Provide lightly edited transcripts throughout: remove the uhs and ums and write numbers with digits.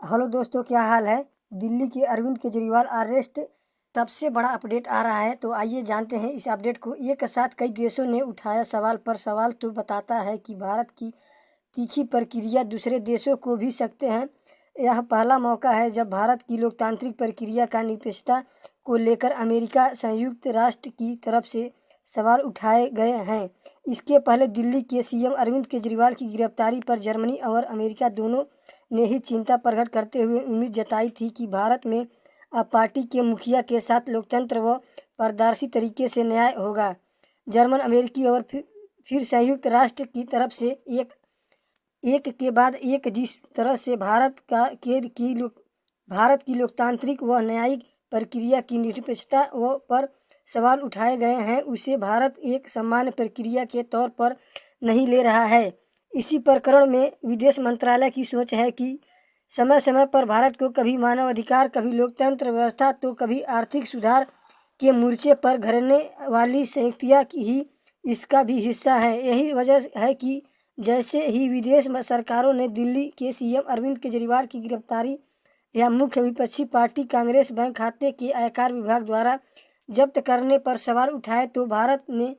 Hello दोस्तों, क्या हाल है। दिल्ली के अरविंद केजरीवाल अरेस्ट सबसे बड़ा अपडेट आ रहा है, तो आइए जानते हैं इस अपडेट को। एक साथ कई देशों ने उठाया सवाल पर सवाल, तो बताता है कि भारत की तीखी प्रक्रिया दूसरे देशों को भी सकते हैं। यह पहला मौका है जब भारत की लोकतांत्रिक प्रक्रिया का निष्पक्षता को लेकर अमेरिका संयुक्त राष्ट्र की तरफ से सवाल उठाए गए हैं। इसके पहले दिल्ली के सीएम अरविंद केजरीवाल की गिरफ्तारी पर जर्मनी और अमेरिका दोनों ने ही चिंता प्रकट करते हुए उम्मीद जताई थी कि भारत में अब पार्टी के मुखिया के साथ लोकतंत्र व पारदर्शी तरीके से न्याय होगा। जर्मन, अमेरिकी और फिर संयुक्त राष्ट्र की तरफ से एक के बाद एक जिस तरह से भारत की लोकतांत्रिक व न्यायिक प्रक्रिया की निष्पक्षता व पर सवाल उठाए गए हैं, उसे भारत एक सामान्य प्रक्रिया के तौर पर नहीं ले रहा है। इसी प्रकरण में विदेश मंत्रालय की सोच है कि समय समय पर भारत को कभी मानवाधिकार, कभी लोकतंत्र व्यवस्था, तो कभी आर्थिक सुधार के मोर्चे पर घेरने वाली संयुक्तियाँ ही इसका भी हिस्सा है। यही वजह है कि जैसे ही विदेश सरकारों ने दिल्ली के सीएम अरविंद केजरीवाल की गिरफ्तारी या मुख्य विपक्षी पार्टी कांग्रेस बैंक खाते के आयकर विभाग द्वारा जब्त करने पर सवाल उठाए, तो भारत ने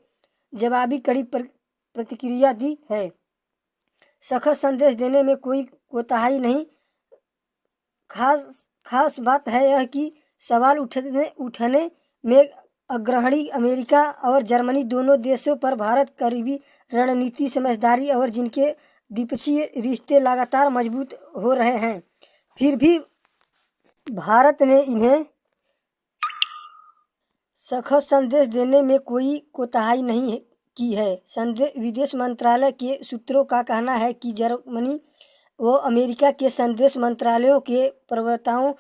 जवाबी कड़ी प्रतिक्रिया दी है। सख्त संदेश देने में कोई कोताही नहीं। खास बात है यह कि सवाल उठने में अग्रणी अमेरिका और जर्मनी दोनों देशों पर भारत करीबी रणनीति, समझदारी और जिनके द्विपक्षीय रिश्ते लगातार मजबूत हो रहे हैं, फिर भी भारत ने इन्हें सख्त संदेश देने में कोई कोताही नहीं की है। विदेश मंत्रालय के सूत्रों का कहना है कि जर्मनी व अमेरिका के संदेश मंत्रालयों के प्रवक्ताओं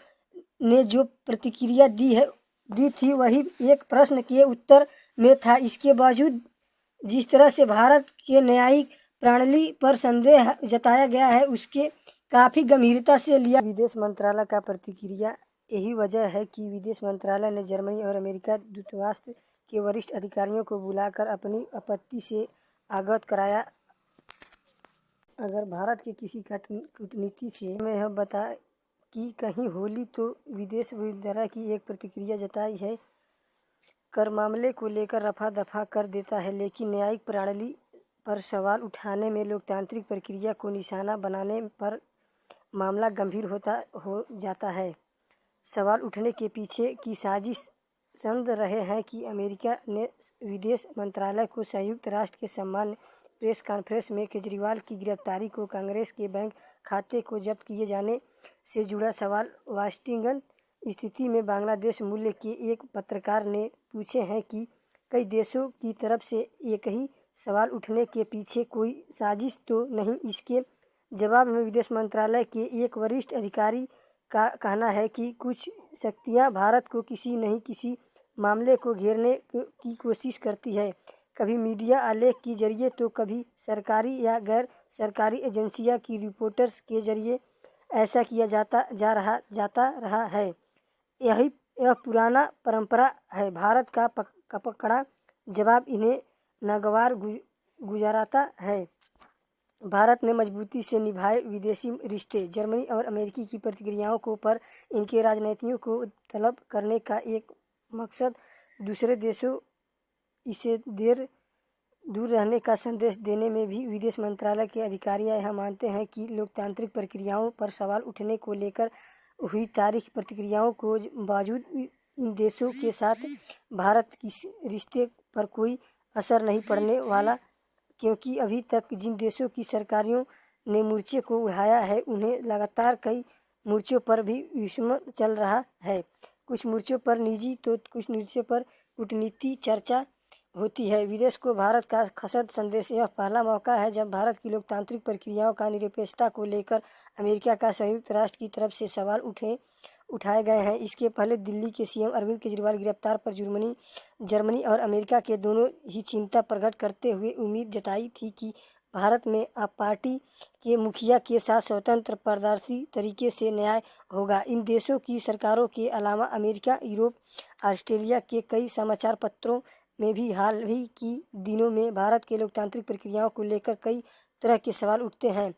ने जो प्रतिक्रिया दी थी वही एक प्रश्न के उत्तर में था। इसके बावजूद जिस तरह से भारत के न्यायिक प्रणाली पर संदेह जताया गया है, उसके काफ़ी गंभीरता से लिया विदेश मंत्रालय का प्रतिक्रिया। यही वजह है कि विदेश मंत्रालय ने जर्मनी और अमेरिका दूतावास के वरिष्ठ अधिकारियों को बुलाकर अपनी आपत्ति से अवगत कराया। अगर भारत के किसी कूटनीति से मैं यह बता कि कहीं होली, तो विदेश मंत्रालय की एक प्रतिक्रिया जताई है कर मामले को लेकर रफा दफा कर देता है, लेकिन न्यायिक प्रणाली पर सवाल उठाने में लोकतांत्रिक प्रक्रिया को निशाना बनाने पर मामला गंभीर हो जाता है। सवाल उठने के पीछे की साजिश समझ रहे हैं कि अमेरिका ने विदेश मंत्रालय को संयुक्त राष्ट्र के सामान्य प्रेस कॉन्फ्रेंस में केजरीवाल की गिरफ्तारी को कांग्रेस के बैंक खाते को जब्त किए जाने से जुड़ा सवाल वाशिंगटन स्थिति में बांग्लादेश मूल्य के एक पत्रकार ने पूछे हैं कि कई देशों की तरफ से एक ही सवाल उठने के पीछे कोई साजिश तो नहीं। इसके जवाब में विदेश मंत्रालय के एक वरिष्ठ अधिकारी का कहना है कि कुछ शक्तियां भारत को किसी नहीं किसी मामले को घेरने की कोशिश करती है, कभी मीडिया आलेख के जरिए, तो कभी सरकारी या गैर सरकारी एजेंसियां की रिपोर्टर्स के जरिए। ऐसा किया जाता रहा है। यह पुराना परंपरा है। भारत का पकड़ा जवाब इन्हें नागवार गुजराता है। भारत ने मजबूती से निभाए विदेशी रिश्ते। जर्मनी और अमेरिकी की प्रतिक्रियाओं को पर इनके राजनीतियों को तलब करने का एक मकसद दूसरे देशों इसे दूर रहने का संदेश देने में भी। विदेश मंत्रालय के अधिकारी यह मानते हैं कि लोकतांत्रिक प्रक्रियाओं पर सवाल उठने को लेकर हुई तारीख प्रतिक्रियाओं को बावजूद इन देशों के साथ भारत की रिश्ते पर कोई असर नहीं पड़ने वाला, क्योंकि अभी तक जिन देशों की सरकारों ने मोर्चे को उठाया है, उन्हें लगातार कई मोर्चों पर भी विषम चल रहा है। कुछ मोर्चों पर निजी तो कुछ मोर्चों पर कूटनीति चर्चा होती है। विदेश को भारत का सख्त संदेश। यह पहला मौका है जब भारत की लोकतांत्रिक प्रक्रियाओं का निरपेक्षता को लेकर अमेरिका का संयुक्त राष्ट्र की तरफ से सवाल उठाए गए हैं। इसके पहले दिल्ली के सीएम अरविंद केजरीवाल गिरफ्तार पर जर्मनी और अमेरिका के दोनों ही चिंता प्रकट करते हुए उम्मीद जताई थी कि भारत में अब पार्टी के मुखिया के साथ स्वतंत्र पारदर्शी तरीके से न्याय होगा। इन देशों की सरकारों के अलावा अमेरिका, यूरोप, ऑस्ट्रेलिया के कई समाचार पत्रों में भी हाल ही की दिनों में भारत के लोकतांत्रिक प्रक्रियाओं को लेकर कई तरह के सवाल उठते हैं।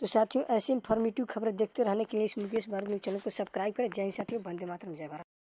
तो साथियों ऐसी इन्फॉर्मेटिव खबरें देखते रहने के लिए इस मुकेश भारत न्यूज़ चैनल को सब्सक्राइब करें। जय हिंद साथियों, वंदे मातरम, जय भारत।